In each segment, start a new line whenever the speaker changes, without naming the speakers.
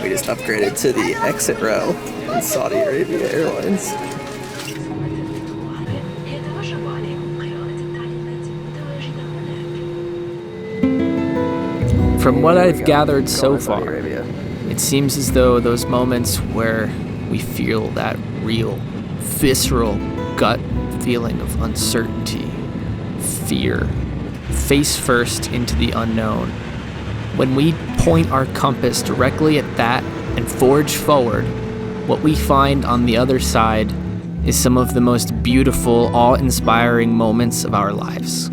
We just upgraded to the exit row in Saudi Arabia Airlines.
From what I've gathered so far, it seems as though those moments where we feel that real, visceral gut feeling of uncertainty, fear, face first into the unknown, when we point our compass directly at that and forge forward, what we find on the other side is some of the most beautiful, awe-inspiring moments of our lives.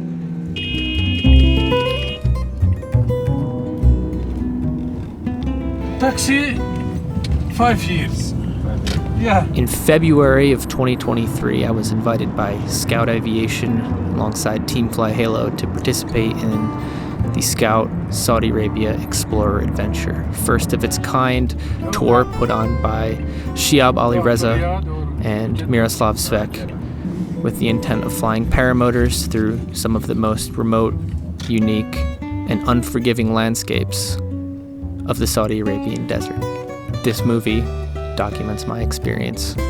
Taxi, 5 years. Yeah.
In February of 2023, I was invited by Scout Aviation alongside Team Fly Halo to participate in the Scout Saudi Arabia Explorer Adventure, first of its kind tour put on by Shiab Ali Reza and Miroslav Svek, with the intent of flying paramotors through some of the most remote, unique, and unforgiving landscapes of the Saudi Arabian desert. This movie documents my experience.
Do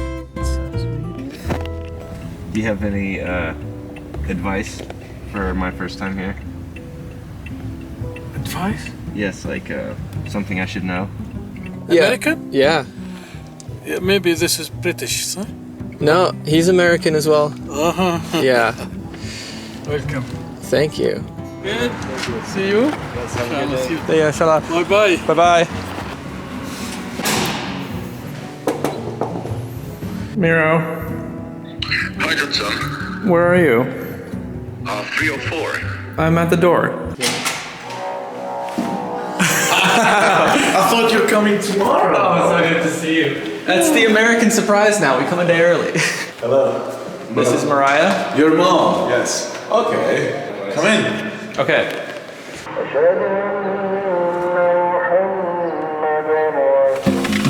you have any advice for my first time here?
Advice?
Yes, like something I should know.
American?
Yeah.
Yeah, maybe this is British, huh?
No, he's American as well.
Uh-huh.
Yeah.
Welcome.
Thank you.
Good. See you.
Yeah, inshallah.
Bye-bye.
Bye-bye. Miro,
Hi, Johnson.
where are you?
304.
I'm at the door.
I thought you were coming tomorrow.
Oh, it's so good to see you. That's the American surprise now. We come a day early.
Hello.
This is Mariah.
Your mom? Yes. Okay. Come in.
Okay.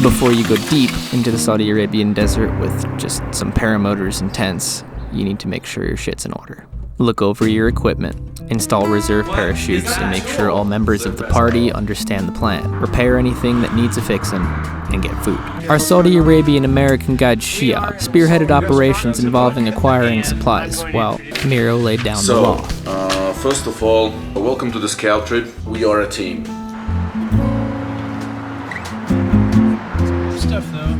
Before you go deep into the Saudi Arabian desert with just some paramotors and tents, you need to make sure your shit's in order. Look over your equipment, install reserve parachutes, and make sure all members of the party understand the plan. Repair anything that needs a fixin', and get food. Our Saudi Arabian American guide Shiab spearheaded operations involving acquiring supplies, while Miro laid down the law.
First of all, welcome to the scout trip. We are a team.
Stuff though.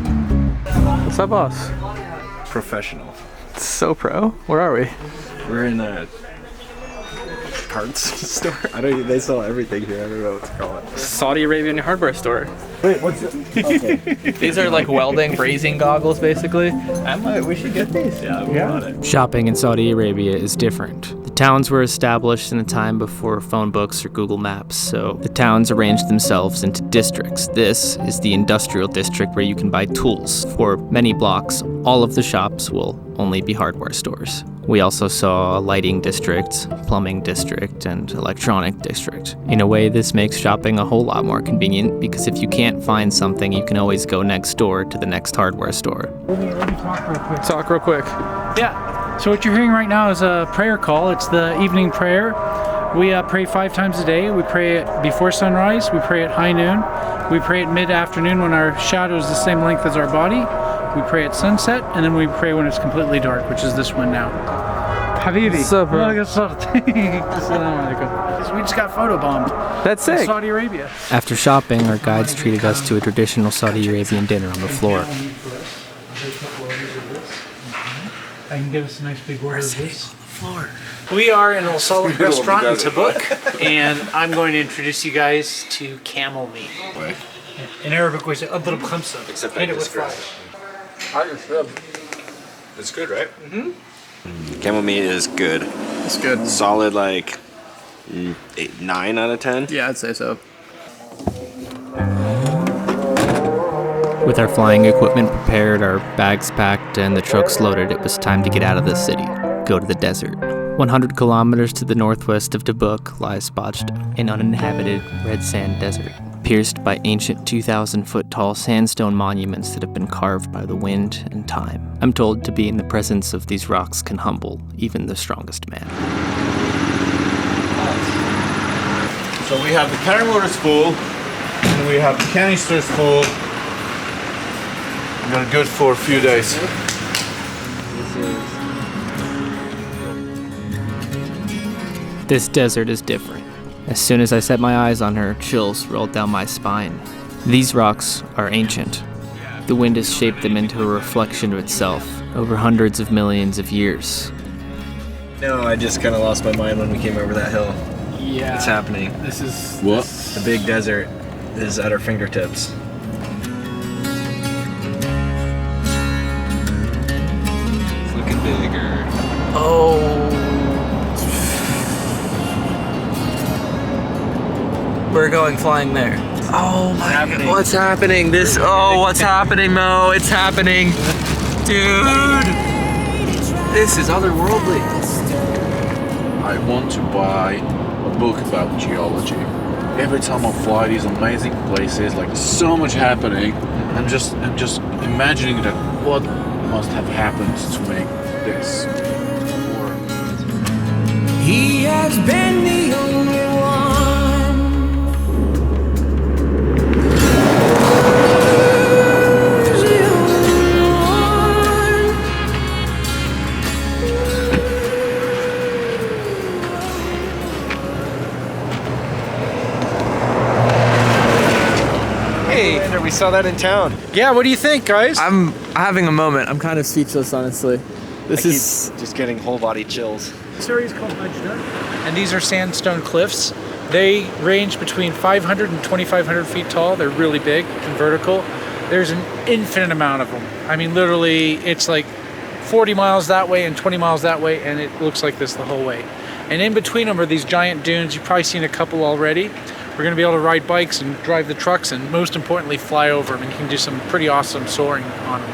What's up, boss?
Professional.
So pro. Where are we?
We're in a parts store. They sell everything here. I don't know what to call it.
Saudi Arabian hardware store.
Wait, what's it? Okay.
These are like welding, brazing goggles, basically.
We should get these. Yeah, we want it.
Shopping in Saudi Arabia is different. The towns were established in a time before phone books or Google Maps, so the towns arranged themselves into districts. This is the industrial district where you can buy tools. For many blocks, all of the shops will only be hardware stores. We also saw a lighting district, plumbing district, and electronic district. In a way, this makes shopping a whole lot more convenient because if you can't find something, you can always go next door to the next hardware store.
Let me talk real quick.
Talk real quick.
Yeah. So what you're hearing right now is a prayer call. It's the evening prayer. We pray 5 times a day. We pray it before sunrise. We pray at high noon. We pray at mid-afternoon when our shadow is the same length as our body. We pray at sunset, and then we pray when it's completely dark, which is this one now. Habibi.
What's up, bro?
We just got photobombed.
That's
in
sick.
Saudi Arabia.
After shopping, our guides treated us to a traditional Saudi Arabian dinner on the floor.
I can give us a nice big order of this. Floor. We are in Al Salih restaurant in Tabuk, and I'm going to introduce you guys to camel meat. In Arabic, we say adrib khamsa.
Except
Hit it with fries.
It's good, right? Camel meat is good.
It's good.
Solid, like 8, 9 out of 10.
Yeah, I'd say so.
With our flying equipment prepared, our bags packed, and the trucks loaded, it was time to get out of the city, go to the desert. 100 kilometers to the northwest of Tabuk lies Bhajda, an uninhabited red sand desert, pierced by ancient 2,000-foot tall sandstone monuments that have been carved by the wind and time. I'm told to be in the presence of these rocks can humble even the strongest man.
So we have the paramotors full, and we have canisters full. We're good for a few days.
This desert is different. As soon as I set my eyes on her, chills rolled down my spine. These rocks are ancient. The wind has shaped them into a reflection of itself over hundreds of millions of years.
No, I just kind of lost my mind when we came over that hill.
Yeah.
It's happening.
This is
What?
The big desert is at our fingertips. It's looking bigger.
We're going flying there. Oh my god. What's happening? What's happening, Mo? It's happening. Dude. This is otherworldly.
I want to buy a book about geology. Every time I fly these amazing places, like so much happening, I'm just imagining that what must have happened to make this work.
He has been the only one.
Hey, we saw that in town.
Yeah, what do you think, guys?
I'm having a moment. I'm kind of speechless, honestly. This is
Just getting whole body chills.
This area is called Bhajda, and these are sandstone cliffs. They range between 500 and 2,500 feet tall. They're really big and vertical. There's an infinite amount of them. I mean, literally, it's like 40 miles that way and 20 miles that way, and it looks like this the whole way. And in between them are these giant dunes. You've probably seen a couple already. We're going to be able to ride bikes and drive the trucks, and most importantly, fly over them, and you can do some pretty awesome soaring on them.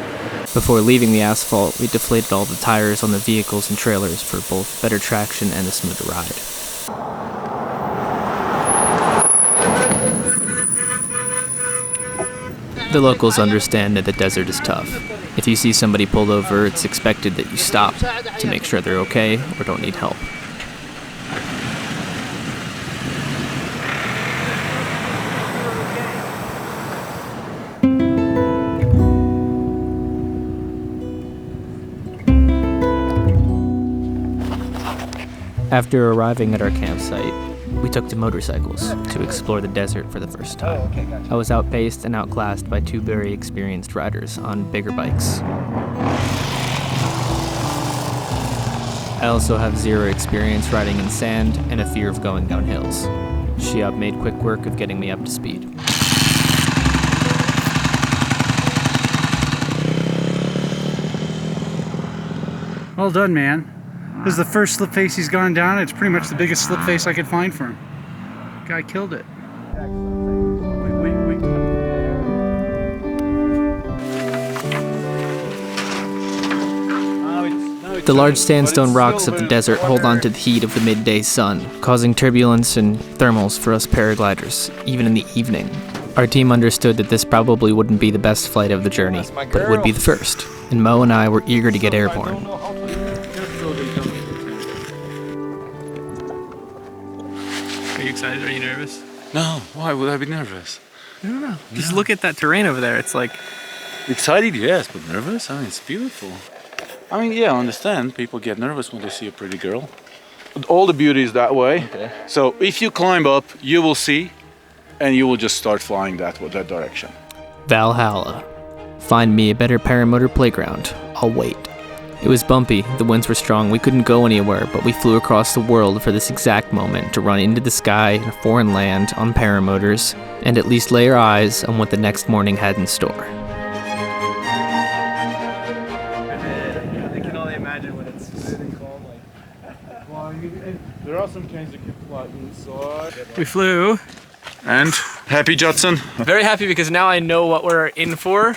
Before leaving the asphalt, we deflated all the tires on the vehicles and trailers for both better traction and a smoother ride. The locals understand that the desert is tough. If you see somebody pulled over, it's expected that you stop to make sure they're okay or don't need help. After arriving at our campsite, we took to motorcycles to explore the desert for the first time. I was outpaced and outclassed by two very experienced riders on bigger bikes. I also have zero experience riding in sand and a fear of going down hills. Shiab made quick work of getting me up to speed.
Well done, man. This is the first slip face he's gone down. It's pretty much the biggest slip face I could find for him. Guy killed it.
The large sandstone rocks of the desert hold on to the heat of the midday sun, causing turbulence and thermals for us paragliders, even in the evening. Our team understood that this probably wouldn't be the best flight of the journey, but it would be the first, and Mo and I were eager to get airborne.
Are you excited? Are you nervous?
No, why would I be nervous?
I don't know. Just look at that terrain over there. It's like...
Excited, yes, but nervous? I mean, it's beautiful. I mean, yeah, I understand. People get nervous when they see a pretty girl. But all the beauty is that way. Okay. So if you climb up, you will see, and you will just start flying that direction.
Valhalla. Find me a better paramotor playground. I'll wait. It was bumpy, the winds were strong, we couldn't go anywhere, but we flew across the world for this exact moment to run into the sky in a foreign land on paramotors, and at least lay our eyes on what the next morning had in store.
I can only imagine when it's really cold.
There are some trains that can fly inside.
We flew.
And happy, Judson?
Very happy because now I know what we're in for,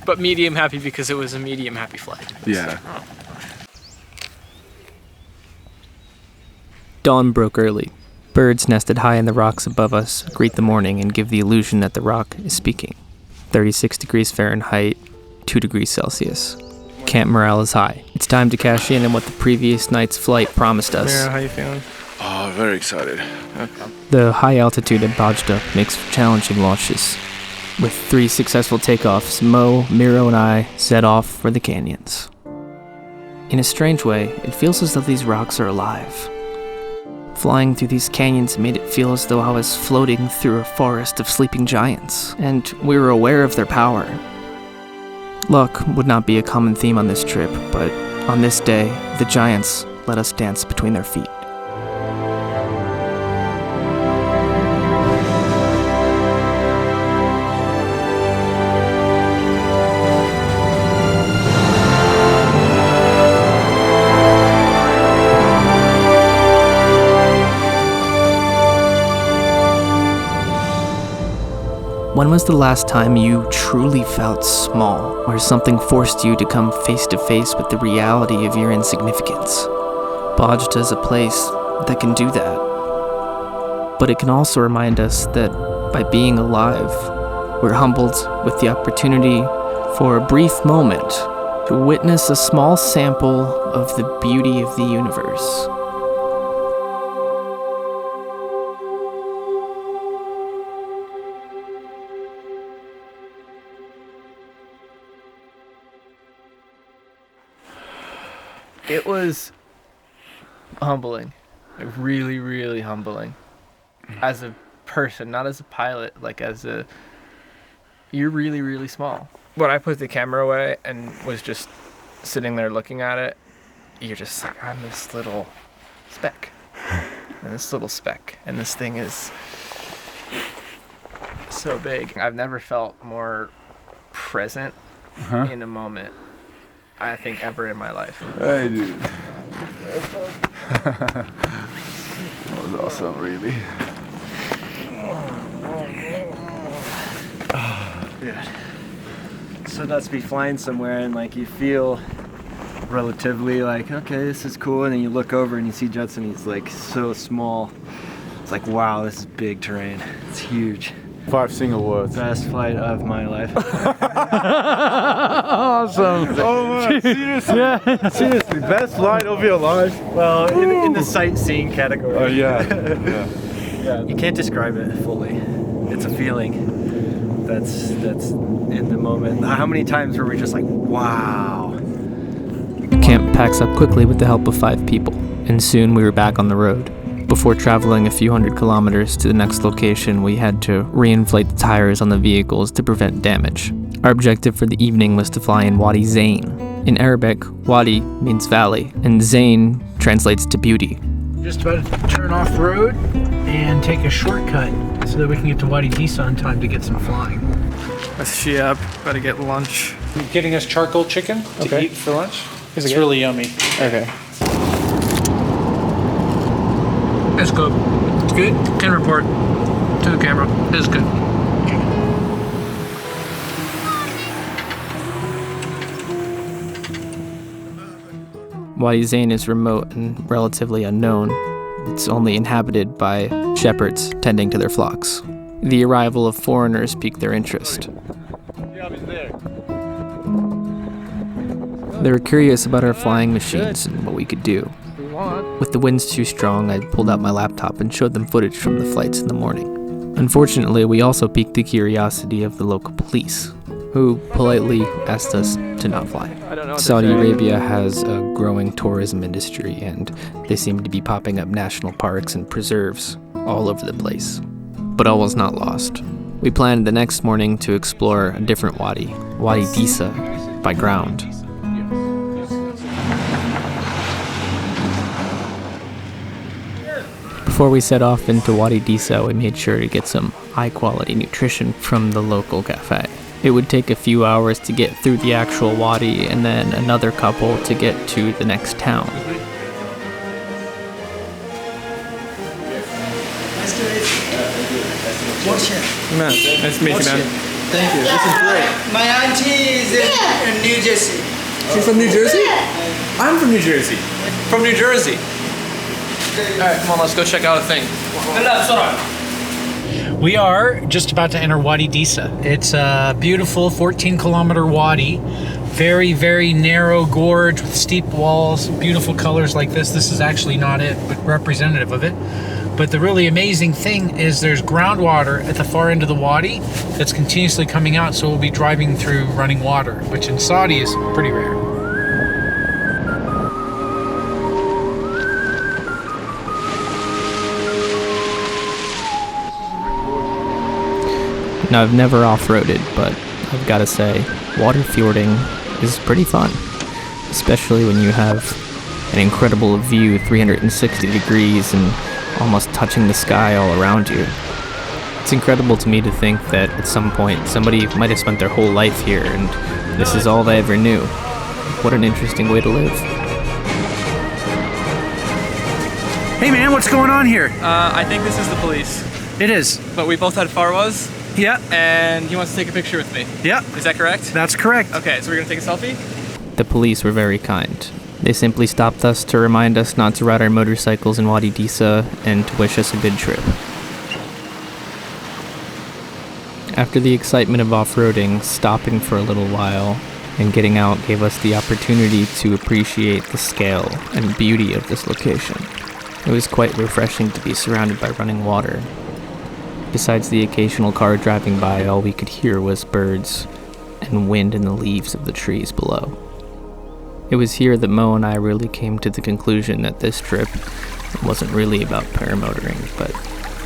but medium happy because it was a medium happy flight.
Yeah.
Dawn broke early. Birds nested high in the rocks above us greet the morning and give the illusion that the rock is speaking. 36 degrees Fahrenheit, 2 degrees Celsius. Camp morale is high. It's time to cash in on what the previous night's flight promised us.
Mira, how you feeling?
Oh, very excited.
The high altitude at Bhajda makes for challenging launches. With 3 successful takeoffs, Mo, Miro, and I set off for the canyons. In a strange way, it feels as though these rocks are alive. Flying through these canyons made it feel as though I was floating through a forest of sleeping giants, and we were aware of their power. Luck would not be a common theme on this trip, but on this day, the giants let us dance between their feet. When was the last time you truly felt small, where something forced you to come face to face with the reality of your insignificance? Bhajda is a place that can do that. But it can also remind us that by being alive, we're humbled with the opportunity for a brief moment to witness a small sample of the beauty of the universe. It was humbling, like really, really humbling. As a person, not as a pilot, like you're really, really small. When I put the camera away and was just sitting there looking at it, you're just like, I'm this little speck. And this little speck. And this thing is so big. I've never felt more present in a moment, I think, ever in my life.
Hey, dude. That was awesome, really.
Yeah. So nuts to be flying somewhere and like you feel relatively like, okay, this is cool, and then you look over and you see Judson, he's like so small. It's like, wow, this is big terrain. It's huge.
5 single words.
Best flight of my life.
Awesome.
Oh man, seriously?
Yeah.
Seriously, best flight of your life?
Well, in the sightseeing category.
Oh yeah.
Yeah. You can't describe it fully. It's a feeling that's in the moment. How many times were we just like, wow?
Camp packs up quickly with the help of 5 people, and soon we were back on the road. Before traveling a few hundred kilometers to the next location, we had to reinflate the tires on the vehicles to prevent damage. Our objective for the evening was to fly in Wadi Zain. In Arabic, Wadi means valley, and Zain translates to beauty.
Just about to turn off road and take a shortcut so that we can get to Wadi Disa in time to get some flying.
With Shiab, about to get lunch.
Getting us charcoal chicken to eat for lunch. It's really yummy.
Okay.
It's good. It's good. Can report to the camera. It's good.
Wadi Zain is remote and relatively unknown. It's only inhabited by shepherds tending to their flocks. The arrival of foreigners piqued their interest. They were curious about our flying machines and what we could do. With the winds too strong, I pulled out my laptop and showed them footage from the flights in the morning. Unfortunately, we also piqued the curiosity of the local police, who politely asked us to not fly. Saudi Arabia has a growing tourism industry, and they seem to be popping up national parks and preserves all over the place. But all was not lost. We planned the next morning to explore a different wadi, Wadi Disa, by ground. Before we set off into Wadi Disa, we made sure to get some high-quality nutrition from the local cafe. It would take a few hours to get through the actual wadi and then another couple to get to the next town.
Man, nice to meet you, man. Thank you. This is great.
My auntie is in New Jersey.
She's from New Jersey? I'm from New Jersey. From New Jersey. Alright, come on, let's go check out a thing.
We are just about to enter Wadi Disa. It's a beautiful 14-kilometer wadi very, very narrow gorge with steep walls, beautiful colors like this. This is actually not it, but representative of it. But the really amazing thing is there's groundwater at the far end of the Wadi that's continuously coming out, so we'll be driving through running water, which in Saudi is pretty rare.
Now, I've never off-roaded, but I've got to say, water fjording is pretty fun, especially when you have an incredible view 360 degrees and almost touching the sky all around you. It's incredible to me to think that at some point somebody might have spent their whole life here and this is all they ever knew. What an interesting way to live.
Hey man, what's going on here?
I think this is the police.
It is.
But we both had Farwas,
Yeah.
and he wants to take a picture with me.
Yeah.
Is that correct?
That's correct.
Okay, so we're gonna take a selfie?
The police were very kind. They simply stopped us to remind us not to ride our motorcycles in Wadi Disa and to wish us a good trip. After the excitement of off-roading, stopping for a little while and getting out gave us the opportunity to appreciate the scale and beauty of this location. It was quite refreshing to be surrounded by running water. Besides the occasional car driving by, all we could hear was birds and wind in the leaves of the trees below. It was here that Mo and I really came to the conclusion that this trip wasn't really about paramotoring, but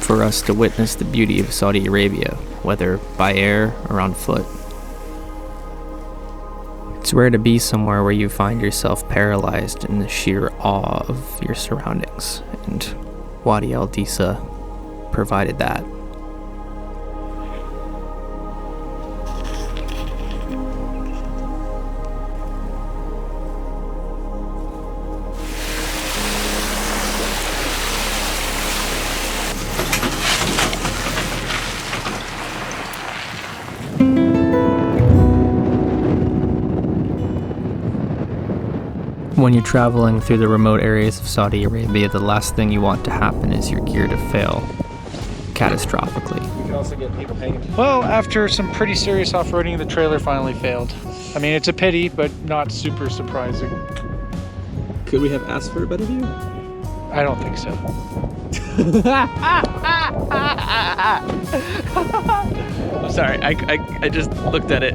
for us to witness the beauty of Saudi Arabia, whether by air or on foot. It's rare to be somewhere where you find yourself paralyzed in the sheer awe of your surroundings, and Wadi Aldisa provided that. When you're traveling through the remote areas of Saudi Arabia, the last thing you want to happen is your gear to fail catastrophically.
You can also get people hanging.
Well, after some pretty serious off-roading, the trailer finally failed. I mean, it's a pity, but not super surprising.
Could we have asked for a better view?
I don't think so.
I'm sorry, I just looked at it.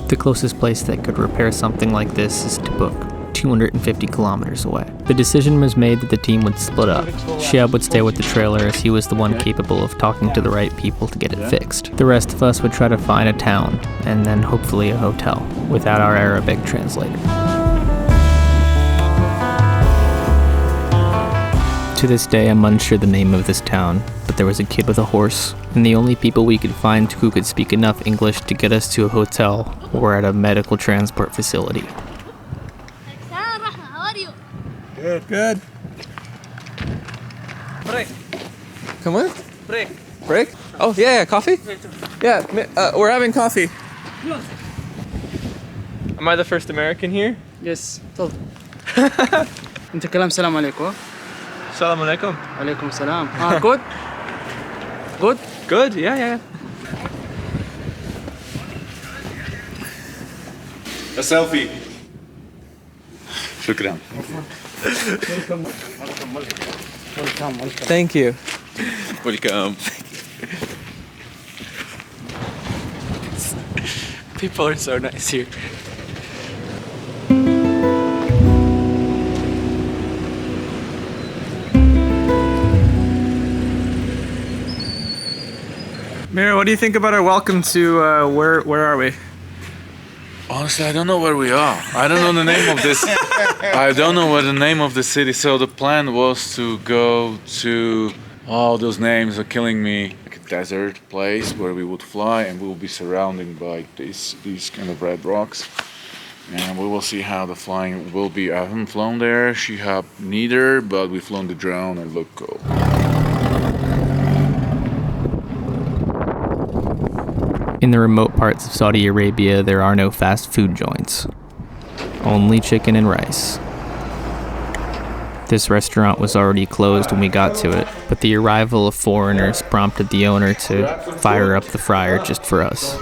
The closest place that could repair something like this is to book 250 kilometers away. The decision was made that the team would split up. Shiab would stay with the trailer as he was the one capable of talking to the right people to get it fixed. The rest of us would try to find a town, and then hopefully a hotel, without our Arabic translator. To this day, I'm unsure the name of this town, but there was a kid with a horse, and the only people we could find who could speak enough English to get us to a hotel were at a medical transport facility.
How are you?
Good, good.
Break.
Come on.
Break.
Break? Oh, yeah, coffee? Yeah, we're having coffee.
Am I the first American here?
Yes. تفضل. انت كلام سلام عليكم.
Assalamu alaikum.
عليكم السلام. Good. Good.
Good, yeah.
A selfie. شكرا.
Thank you.
Welcome.
People are so nice here.
Mira, what do you think about our welcome to, where are we?
Honestly, I don't know where we are. I don't know the name of this. I don't know what the name of the city. So the plan was to go to, oh, those names are killing me. Like a desert place where we would fly and we will be surrounded by these kind of red rocks. And we will see how the flying will be. I haven't flown there, Shihab neither, but we've flown the drone and look cool.
In the remote parts of Saudi Arabia, there are no fast food joints. Only chicken and rice. This restaurant was already closed when we got to it, but the arrival of foreigners prompted the owner to fire up the fryer just for us.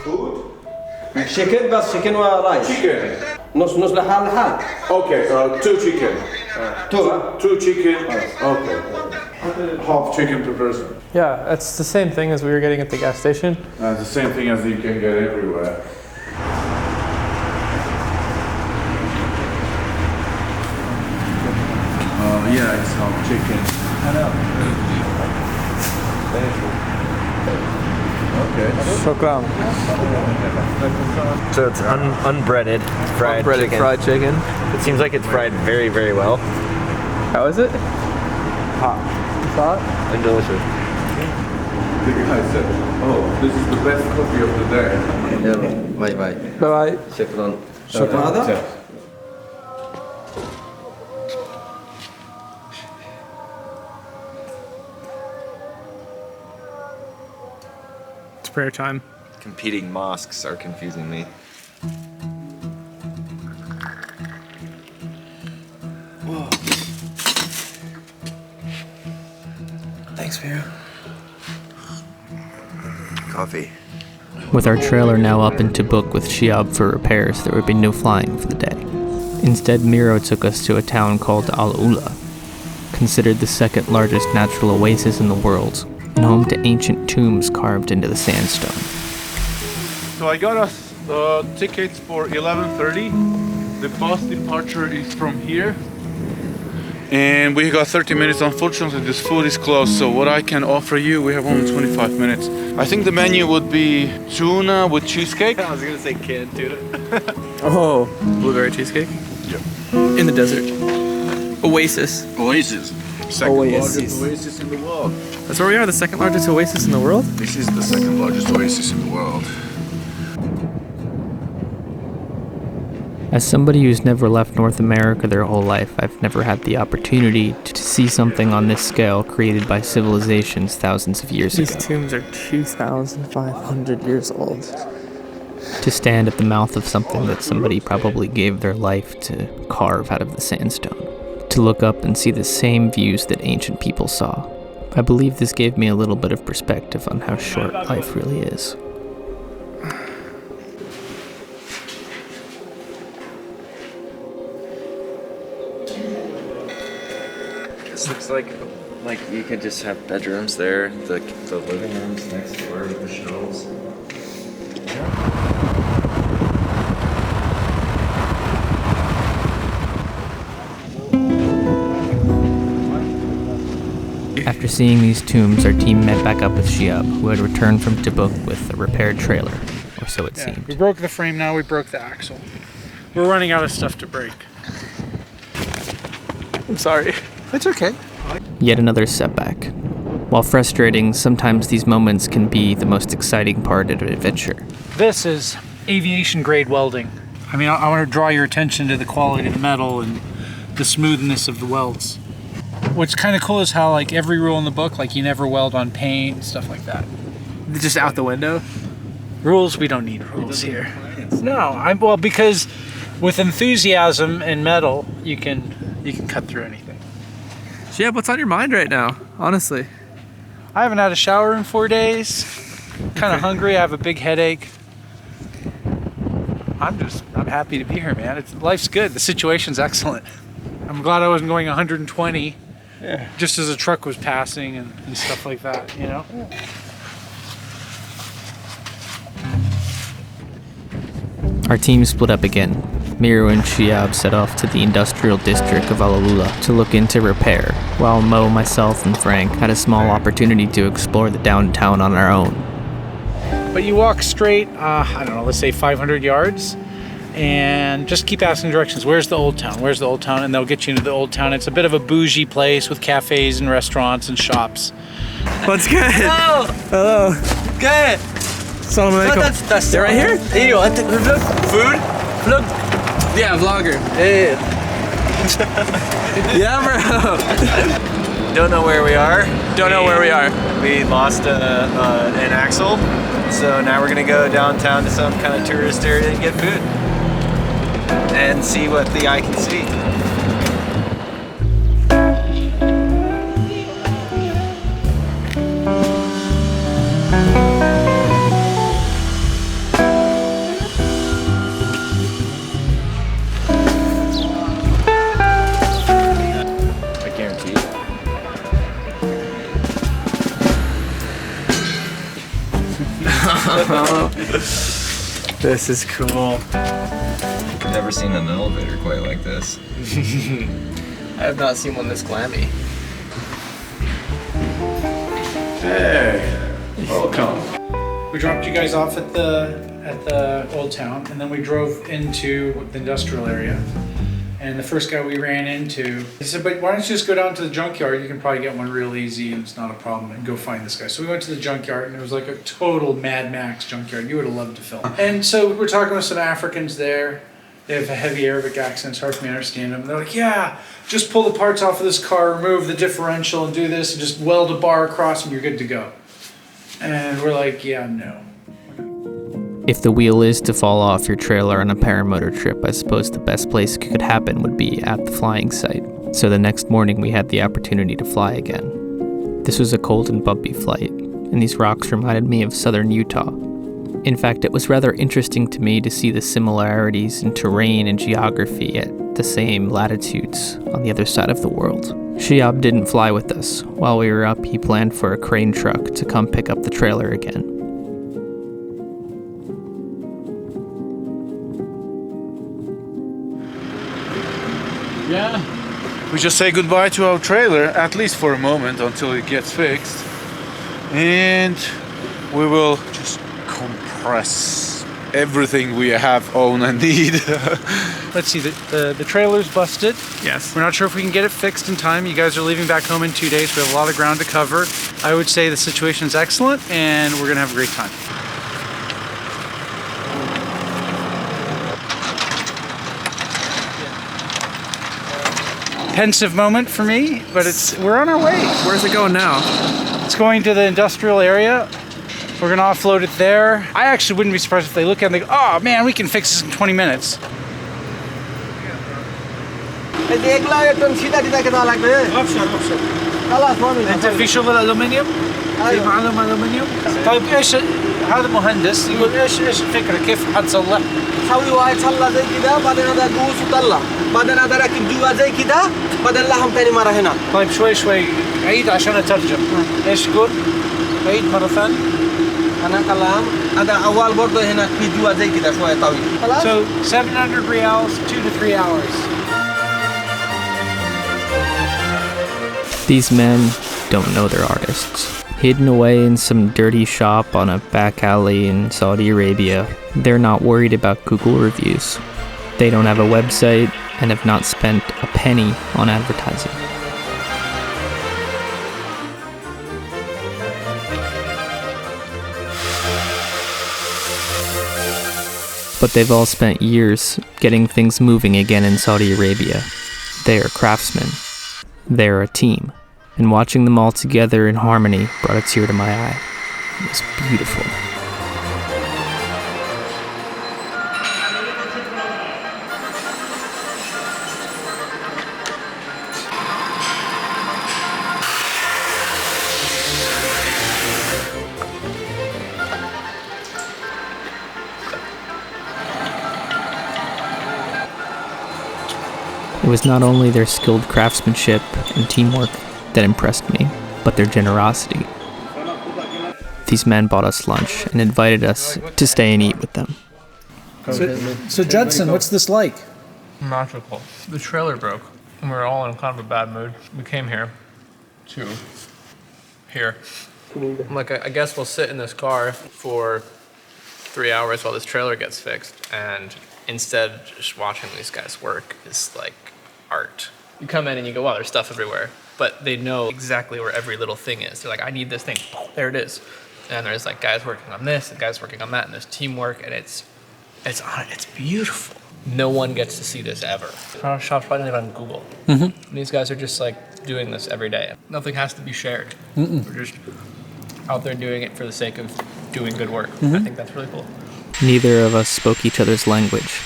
Chicken, but chicken or rice?
Chicken.
نص لحال لحال.
Okay, 2 chicken. 2 chicken. Okay. Half chicken per person.
Yeah, it's the same thing as we were getting at the gas station.
The same thing as you can get everywhere. Yeah, it's half chicken. I know. Okay.
Shukran.
So it's unbreaded fried
Breaded
chicken.
fried chicken.
It seems like it's fried very, very well
How is it?
Hot.
and delicious.
The guy said, "Oh, this is the best coffee of the day."
باي باي.
Bye bye.
شكرا. شكرا هذا.
It's prayer time.
Competing mosques are confusing me.
Thanks, Miro.
Coffee.
With our trailer now up in Tabuk with Shiab for repairs, there would be no flying for the day. Instead, Miro took us to a town called Al-Ula, considered the second largest natural oasis in the world, and home to ancient tombs carved into the sandstone.
So I got us tickets for 11:30. The bus departure is from here. And we got 30 minutes. Unfortunately, this food is closed. So what I can offer you, we have only 25 minutes. I think the menu would be tuna with cheesecake.
I was gonna say canned tuna.
Oh, blueberry cheesecake?
Yeah.
In the desert. Oasis.
Oasis. Second
Oasis.
largest oasis in the world.
That's where we are, the second largest oasis in the world?
This is the second largest oasis in the world.
As somebody who's never left North America their whole life, I've never had the opportunity to see something on this scale created by civilizations thousands of years
These
ago.
tombs are 2,500 years old.
To stand at the mouth of something that somebody probably gave their life to carve out of the sandstone. To look up and see the same views that ancient people saw. I believe this gave me a little bit of perspective on how short life really is.
This looks like you could just have bedrooms there, the living rooms next door with the shelves.
After seeing these tombs, our team met back up with Shiab, who had returned from Tabuk with a repaired trailer, or so it
We
seemed.
broke the frame now, we broke the axle. We're running out of stuff to break.
I'm sorry. It's okay.
Yet another setback. While frustrating, sometimes these moments can be the most exciting part of an adventure.
This is aviation grade welding. I mean, I want to draw your attention to the quality of the metal and the smoothness of the welds. What's kind of cool is how like every rule in the book, like you never weld on paint and stuff like that.
Just out the window?
Rules, we don't need rules here. No, because with enthusiasm and metal, you can cut through anything.
Yeah, what's on your mind right now? Honestly.
I haven't had a shower in 4 days. Kind of hungry. I have a big headache. I'm happy to be here, man. Life's good. The situation's excellent. I'm glad I wasn't going 120 just as a truck was passing and stuff like that, you know?
Our team split up again. Miro and Shiab set off to the industrial district of Al-Ula to look into repair, while Mo, myself, and Frank had a small opportunity to explore the downtown on our own.
But you walk straight, I don't know, let's say 500 yards, and just keep asking directions. Where's the old town? Where's the old town? And they'll get you into the old town. It's a bit of a bougie place with cafes and restaurants and shops.
What's good? Hello. Good. Salam alaikum.
That's
They're right here?
Hey, you want food? Look.
Yeah, vlogger. Hey. Yeah, bro.
Don't know where we are.
Don't know where we are.
We lost an axle, so now we're gonna go downtown to some kind of tourist area and get food and see what the eye can see.
This is cool.
I've never seen an elevator quite like this.
I have not seen one this glammy.
Hey, welcome.
We dropped you guys off at the old town, and then we drove into the industrial area. And the first guy we ran into, he said, but why don't you just go down to the junkyard? You can probably get one real easy and it's not a problem, and go find this guy. So we went to the junkyard, and it was like a total Mad Max junkyard. You would have loved to film. And so we're talking with some Africans there. They have a heavy Arabic accent, it's hard for me to understand them. And they're like, yeah, just pull the parts off of this car, remove the differential and do this, and just weld a bar across and you're good to go. And we're like, yeah, no.
If the wheel is to fall off your trailer on a paramotor trip, I suppose the best place it could happen would be at the flying site. So the next morning we had the opportunity to fly again. This was a cold and bumpy flight, and these rocks reminded me of southern Utah. In fact, it was rather interesting to me to see the similarities in terrain and geography at the same latitudes on the other side of the world. Shiab didn't fly with us. While we were up, he planned for a crane truck to come pick up the trailer again.
Yeah. We just say goodbye to our trailer, at least for a moment, until it gets fixed. And we will just compress everything we have, own, and need.
Let's see, the trailer's busted.
Yes.
We're not sure if we can get it fixed in time. You guys are leaving back home in 2 days. We have a lot of ground to cover. I would say the situation is excellent, and we're gonna have a great time. Pensive moment for me, but we're on our way.
Where's it going now?
It's going to the industrial area. We're gonna offload it there. I actually wouldn't be surprised if they look at it and they go, oh man, we can fix this in 20 minutes. انت في شغل الومنيوم؟ في معلم الومنيوم؟ طيب ايش هذا مهندس يقول ايش الفكره كيف حتصلح؟
حاول واحد صلى زي كده بعدين هذا دوس وطلع بعدين هذا راكب جوا زي كده بعدين لحم ثاني مره هنا.
طيب شوي عيد عشان اترجم. ايش تقول؟ عيد مره ثانيه.
انا كلام هذا اول برضه هنا في جوا زي كده شويه طويل. خلاص.
So 700 reals, 2 to 3 hours.
These men don't know they're artists. Hidden away in some dirty shop on a back alley in Saudi Arabia, they're not worried about Google reviews. They don't have a website and have not spent a penny on advertising. But they've all spent years getting things moving again in Saudi Arabia. They are craftsmen. They're a team. And watching them all together in harmony brought a tear to my eye. It was beautiful. It was not only their skilled craftsmanship and teamwork that impressed me, but their generosity. These men bought us lunch and invited us to stay and eat with them.
So Judson, what's this like?
Magical. The trailer broke, and we were all in kind of a bad mood. We came here to here.
I'm like, I guess we'll sit in this car for 3 hours while this trailer gets fixed, and instead just watching these guys work is like art. You come in and you go, wow, there's stuff everywhere. But they know exactly where every little thing is. They're like, I need this thing. There it is. And there's like guys working on this and guys working on that, and there's teamwork, and it's beautiful. No one gets to see this ever. Our shop's probably not even on Google.
Mm-hmm.
These guys are just like doing this every day. Nothing has to be shared. We're just out there doing it for the sake of doing good work. I think that's really cool.
Neither of us spoke each other's language,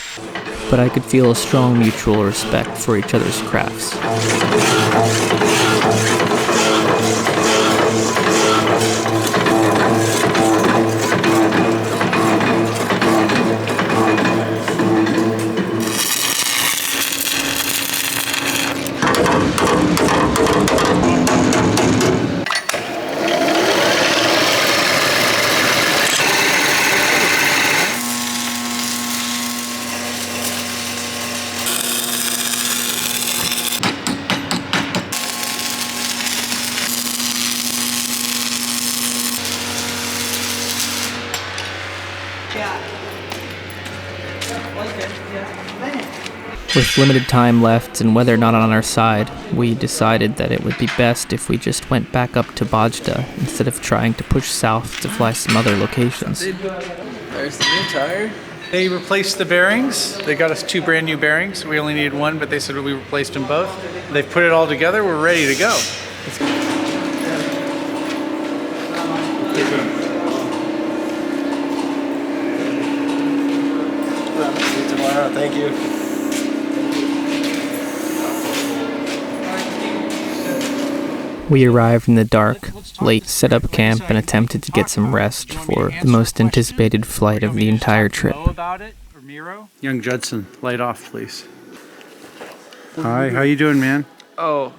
but I could feel a strong mutual respect for each other's crafts. With limited time left and weather not on our side, we decided that it would be best if we just went back up to Bhajda instead of trying to push south to fly some other locations.
There's the new tire.
They replaced the bearings. They got us 2 brand new bearings. We only needed 1, but they said we replaced them both. They've put it all together. We're ready to go.
See you tomorrow. Thank you.
We arrived in the dark, late, set up camp, and attempted to get some rest for the most anticipated flight of the entire trip.
Young Judson, light off, please. Hi, how you doing, man?
Oh,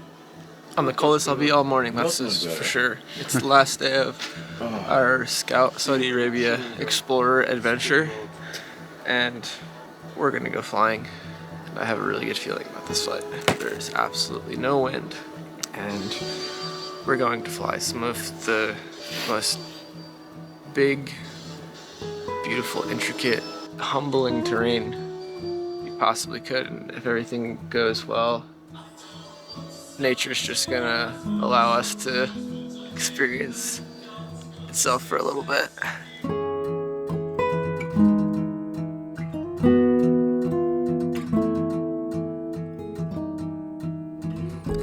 I'm the coldest I'll be all morning, that's for sure. It's the last day of our Scout Saudi Arabia Explorer adventure, and we're gonna go flying. I have a really good feeling about this flight. There's absolutely no wind, and we're going to fly some of the most big, beautiful, intricate, humbling terrain you possibly could. And if everything goes well, nature's just gonna allow us to experience itself for a little bit.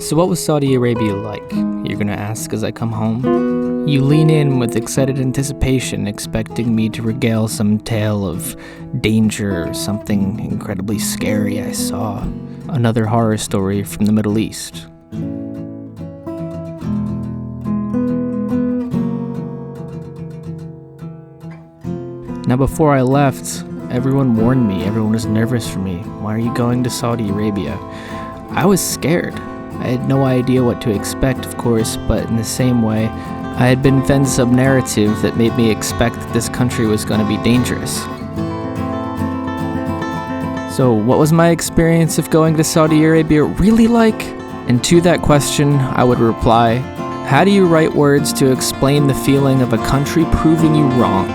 So what was Saudi Arabia like? You're gonna ask as I come home. You lean in with excited anticipation, expecting me to regale some tale of danger or something incredibly scary I saw. Another horror story from the Middle East. Now before I left, everyone warned me, everyone was nervous for me. Why are you going to Saudi Arabia? I was scared. I had no idea what to expect, of course, but in the same way, I had been fed some narrative that made me expect that this country was going to be dangerous. So what was my experience of going to Saudi Arabia really like? And to that question, I would reply, how do you write words to explain the feeling of a country proving you wrong?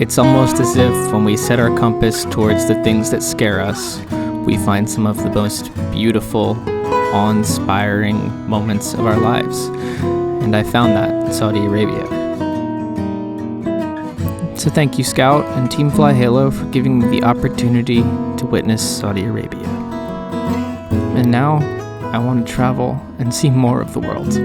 It's almost as if when we set our compass towards the things that scare us, we find some of the most beautiful, awe-inspiring moments of our lives. And I found that in Saudi Arabia. So thank you, Scout and Team Fly Halo, for giving me the opportunity to witness Saudi Arabia. And now, I want to travel and see more of the world.